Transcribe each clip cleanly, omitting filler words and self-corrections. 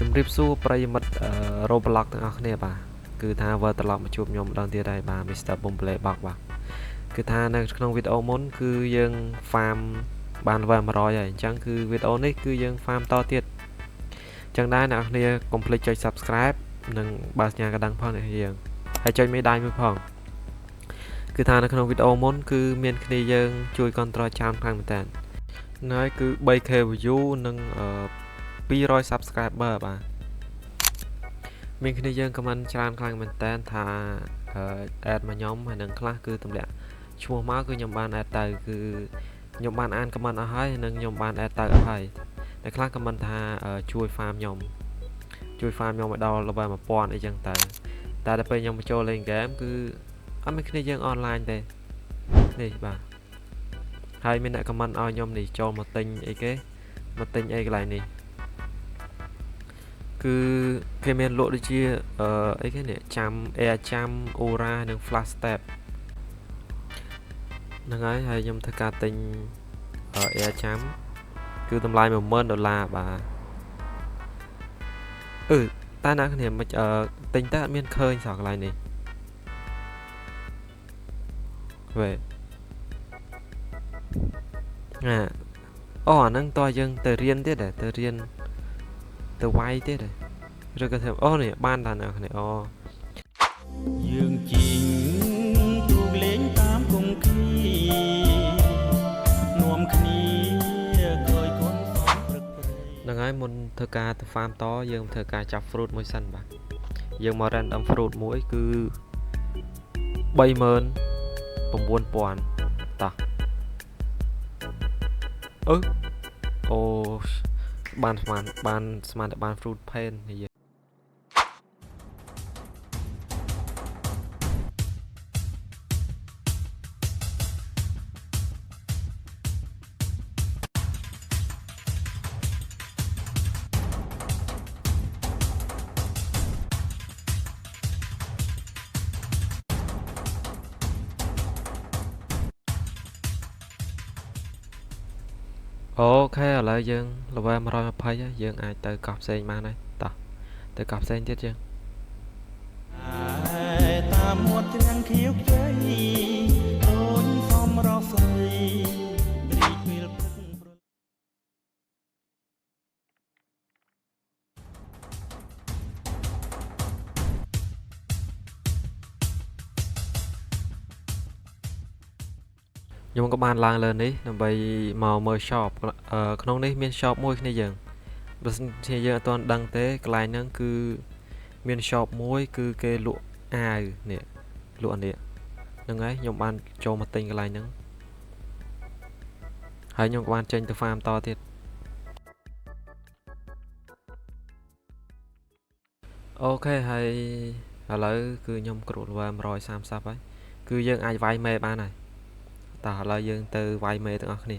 ជំរាបសួរប្រិយមិត្តRoblox ទាំងអស់គ្នាបាទគឺថាវិលត្រឡប់មកជួបខ្ញុំម្ដងទៀតហើយបាទ Mr. Boomplay Box បាទគឺថានៅក្នុងវីដេអូមុនគឺយើង farm បាន level 100ហើយអញ្ចឹងគឺវីដេអូនេះគឺយើង farm តទៀតអញ្ចឹងដែរអ្នកនរគ្នាកុំភ្លេចចុច Subscribe និងបើកសញ្ញាកណ្ដឹងផងអ្នកយើងហើយចុចមេដៃមួយផងគឺថានៅក្នុងវីដេអូមុនគឺមានគ្នាយើងជួយ control ច្រើនខ្លាំងមែនតើហើយគឺ 3k view និង200 subscriber បាទមានគ្នាយើង comment ច្រើនខ្លាំងមែនតើថា add មកខ្ញុំហើយនឹងខ្លះគឺទម្លាក់ឈ្មោះមកគឺខ្ញុំបាន add ទៅគឺខ្ញុំបានអាន comment អស់ហើយនិងខ្ញុំបាន add ទៅអស់ហើយតែខ្លះ comment ថាជួយ farm ខ្ញុំឲ្យដល់ level 1000អីចឹងទៅតែដល់ពេលខ្ញុំបញ្ចូលលេង game គឺអត់មានគ្នាយើង online ទេនេះបាទហើយមានអ្នក comment ឲ្យខ្ញុំនេះចូលមកទិញអីគេមកទិញអីកន្លែងនេះគឺគេមានលក់ដូចជាអីគេនេះចាំ air ចាំ aura និង flash step ហ្នឹងហើយខ្ញុំធ្វើការទិញ air ចាំគឺតម្លៃ$10000បាទតែអ្នកគ្នាមិនទិញតែអត់មានឃើញសោះកន្លែងនេះវេអាហ្នឹងតើយើងទៅរៀនទៀតទៅរៀនទៅវាយទៀតឬក៏ធ្វើនេះបានតាអ្នកគ្នាយើងជីងទូកលេងតាមគុំគ្នានាំគ្នាក្រោយគុនសំព្រឹកព្រៃហ្នឹងហើយមុនធ្វើការទៅ farm តយើងធ្វើការចាប់ fruit មួយសិនបាទយើងមក random fruit មួយគឺ39000តោះបានស្មានតែបាន fruit pain និយាយអូខេឥឡូវយើង level 120ហើយយើងអាចទៅកោះផ្សេងបានហើយតោះទៅកោះផ្សេងទៀតយើងតាមមាត់ច្រាំងខៀវខ្ចីអូនសំរស់ស្រីរីកពេលព្រឹកខ្ញុំក៏បានឡើងលើនេះដើម្បីមកមើល shop ក្នុងនេះមាន shop មួយគ្នាយើងបើសិនជាយើងអត់ទាន់ដឹងទេកន្លែងហ្នឹងគឺមាន shop មួយគឺគេលក់អាវនេះលក់នេះហ្នឹងហើយខ្ញុំបានចូលមកទិញកន្លែងហ្នឹងហើយខ្ញុំក៏បានចេញទៅ farm តទៀតអូខេហើយឥឡូវគឺខ្ញុំគ្រូ level 130ហើយគឺយើងអាចវាយមេបានហើយតោះឥឡូវយើងទៅវាយមេទាំងអស់គ្នា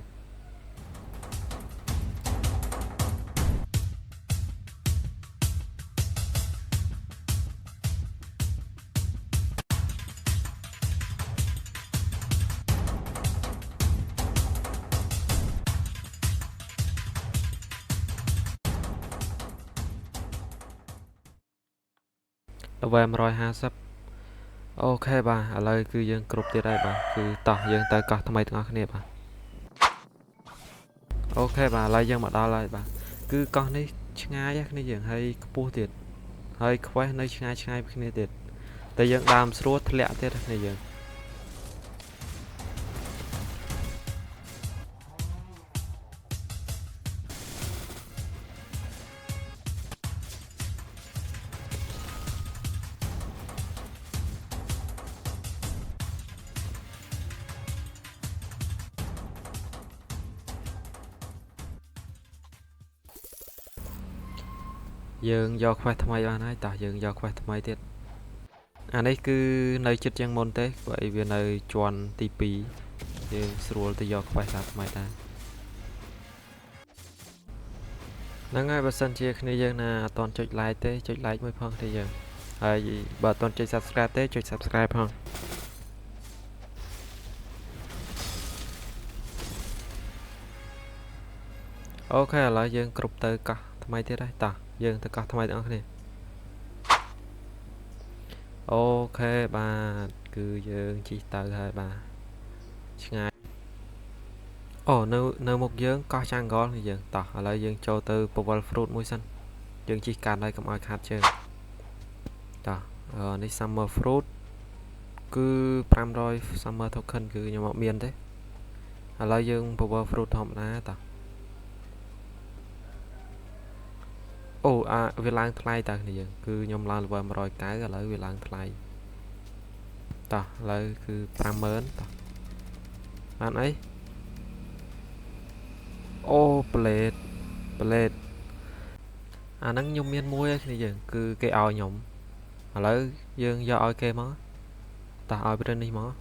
level 150អូខេបាទឥឡូវគឺយើងគ្រប់ទៀតហើយបាទគឺតោះយើងទៅកោះថ្មីទាំងអស់គ្នាបាទអូខេបាទឥឡូវយើងមកដល់ហើយបាទគឺកោះនេះឆ្ងាយគ្នាយើងហើយខ្ពស់ទៀតហើយ quest នៅឆ្ងាយពីគ្នាទៀតតែយើងដើមស្រួលធ្លាក់ទៀតគ្នាយើងយើងយក quest ថ្មីបានហើយតោះយើងយក quest ថ្មីទៀតអានេះគឺនៅចិត្តជាងមុនទេព្រោះវានៅជាន់ទី2យើងស្រួលទៅយក quest ថ្មីដែរហ្នឹងហើយបើសិនជាគ្នាយើងណាអត់ទាន់ចុច like ទេចុច like មួយផងគ្នាយើងហើយបើអត់ទាន់ចុច subscribe ទេចុច subscribe ផងអូខេឥឡូវយើងគ្រប់ទៅកោះថ្មីទៀតហើយតោះ យើងទៅកោះថ្មីទាំងអស់គ្នាអូខេបាទគឺយើងជិះទៅហើយបាទឆ្ងាយអូនៅមុខយើងកោះចាងហ្គលនេះយើងតោះឥឡូវយើងចូលទៅ Powell Fruit មួយសិនយើងជិះកាត់ហើយកុំឲ្យខាតជើងតោះនេះ Summer Fruit គឺ500 Summer Token គឺខ្ញុំអត់មានទេឥឡូវយើង Powell Fruit ធម្មតាតោះអូវាឡើងថ្លៃតើគ្នាយើងគឺខ្ញុំឡើង level 190ឥឡូវវាឡើងថ្លៃតោះឥឡូវគឺ 50000 តោះបានអីអូ plate អាហ្នឹងខ្ញុំមានមួយឯគ្នាយើងគឺគេឲ្យខ្ញុំឥឡូវយើងយកឲ្យគេមកតោះឲ្យព្រឹននេះមក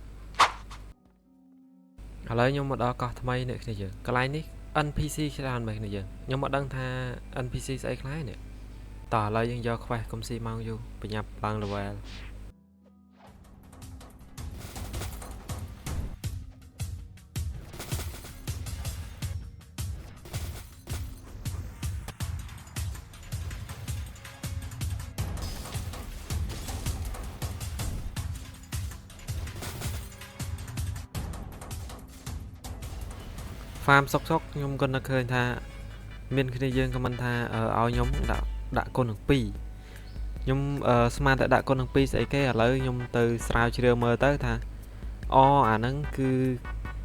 ឥឡូវខ្ញុំមកដល់កោះថ្មីនេះគ្នាយើងកន្លែងនេះ NPC ច្រើនមែនគ្នាយើងខ្ញុំមិនដឹងថា NPC ស្អីខ្លះនេះតោះឥឡូវយើងយកខ្វេះកុំស៊ីម៉ោងយូរបញ្ញាប់ឡើង level farm សុកខ្ញុំគាត់នឹកឃើញថាមានគ្នាយើងខមមិនថាឲ្យខ្ញុំដាក់គុណនឹង2ខ្ញុំស្មានតែដាក់គុណនឹង2ស្អីគេឥឡូវខ្ញុំទៅស្រាវជ្រាវមើលទៅថាអាហ្នឹងគឺ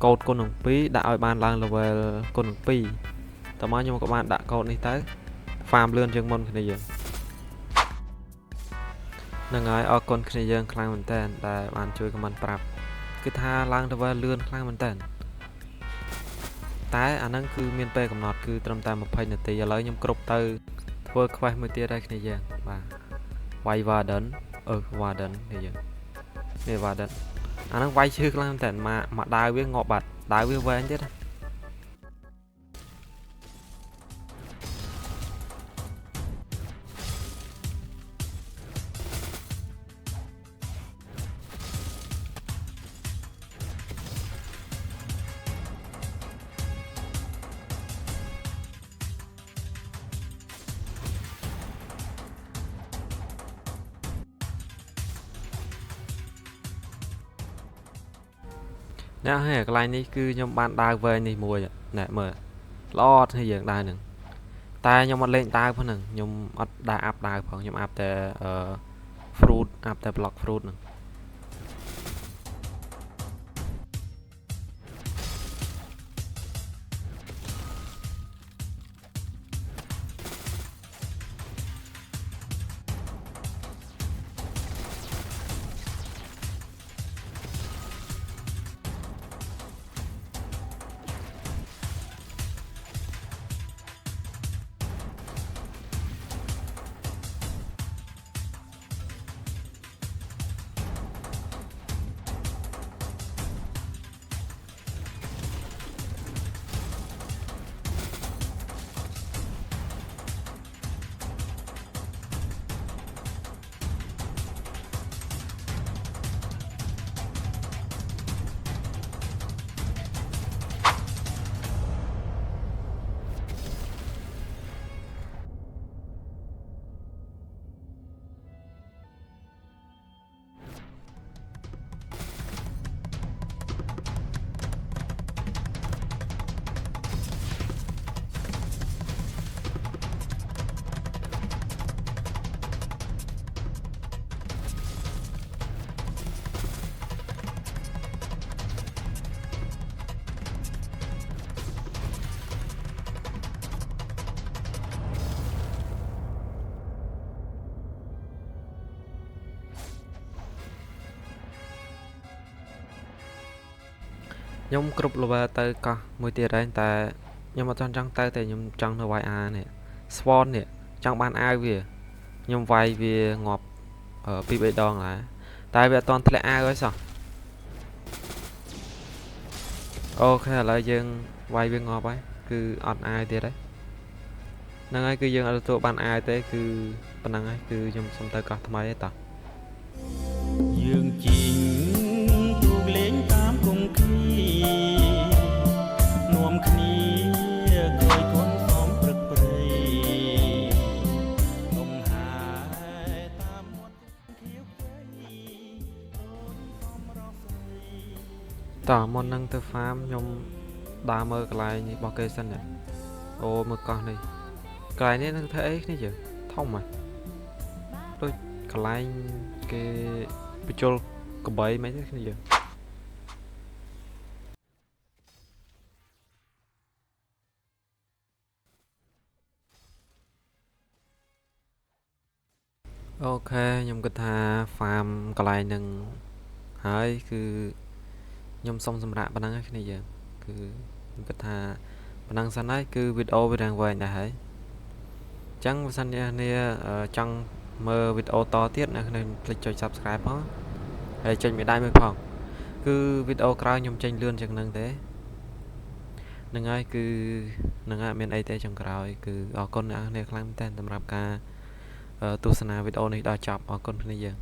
កូដគុណនឹង2ដាក់ឲ្យបានឡើង level គុណនឹង2តើមកខ្ញុំក៏បានដាក់កូដនេះទៅ farm លឿនជាងមុនគ្នាយើងហ្នឹងហើយអរគុណគ្នាយើងខ្លាំងមែនតើដែលបានជួយ comment ប្រាប់គឺថាឡើង level លឿនខ្លាំងមែនតើតែអាហ្នឹងគឺមានពេលកំណត់គឺត្រឹមតែ20នាទីឥឡូវខ្ញុំគ្រប់ទៅធ្វើ quest មួយទៀតហើយគ្នាយើងបាទ វាយ Warden Warden នេះយើងនេះ Warden អាហ្នឹងវាយឈឺខ្លាំងតែមកដាវវាងាប់បាត់ដាវវាវែងទៀតណាអ្នកហើយកន្លែងនេះគឺខ្ញុំបានដើរវែងនេះមួយណែមើលល្អអត់ទេយើងដើរហ្នឹងតែខ្ញុំអត់លេងដើរផងហ្នឹងខ្ញុំអត់ដើរអាប់ដើរផងខ្ញុំអាប់តែfruit អាប់តែ block fruit ហ្នឹងខ្ញុំគ្រប់ level ទៅកោះមួយទៀតហើយតែខ្ញុំអត់ចង់ទៅតែខ្ញុំចង់ទៅវាយអានេះ Swan នេះចង់បានអាវវាខ្ញុំវាយវាងាប់2-3 ដងហើយតែវាអត់ទាន់ធ្លាក់អាវហើយសោះអូខេឥឡូវយើងវាយវាងាប់ហើយគឺអត់អាវទៀតហើយហ្នឹងហើយគឺយើងអត់ទទួលបានអាវទេគឺប៉ុណ្ណឹងហើយគឺខ្ញុំសុំទៅកោះថ្មីទេតោះយើងជីងទូកលេងតាមគង្គានាំគ្នាគយគន់សំព្រឹកព្រៃ តមុននឹងទៅ farm ខ្ញុំដើរមើលកន្លែងនេះរបស់គេសិនដែរអូមើលកោះនេះកន្លែងនេះនឹងធ្វើអីគ្នាយើធំហ៎ដូចកន្លែងគេបញ្ជុលកបីមិនទេគ្នាយើអូខេខ្ញុំគិតថា farm កន្លែងនឹងហើយគឺខ្ញុំសុំសម្រាប់ប៉ុណ្ណឹងហើយគ្នាយើងគឺខ្ញុំគិតថាប៉ុណ្ណឹងសិនហើយគឺវីដេអូវារាំងវែងដែរហើយអញ្ចឹងបើសិនជាអ្នកចង់មើលវីដេអូតទៀតអ្នកគ្នាคลิกចុច Subscribe ផងហើយចុចមេដៃមួយផងគឺវីដេអូក្រោយខ្ញុំចេញលឿនជាងហ្នឹងទេហ្នឹងហើយគឺហ្នឹងហើយមានអីទេចុងក្រោយគឺអរគុណអ្នកគ្នាខ្លាំងមែនតើសម្រាប់ការទស្សនាវីដេអូនេះដល់ចប់អរគុណគ្នាយើង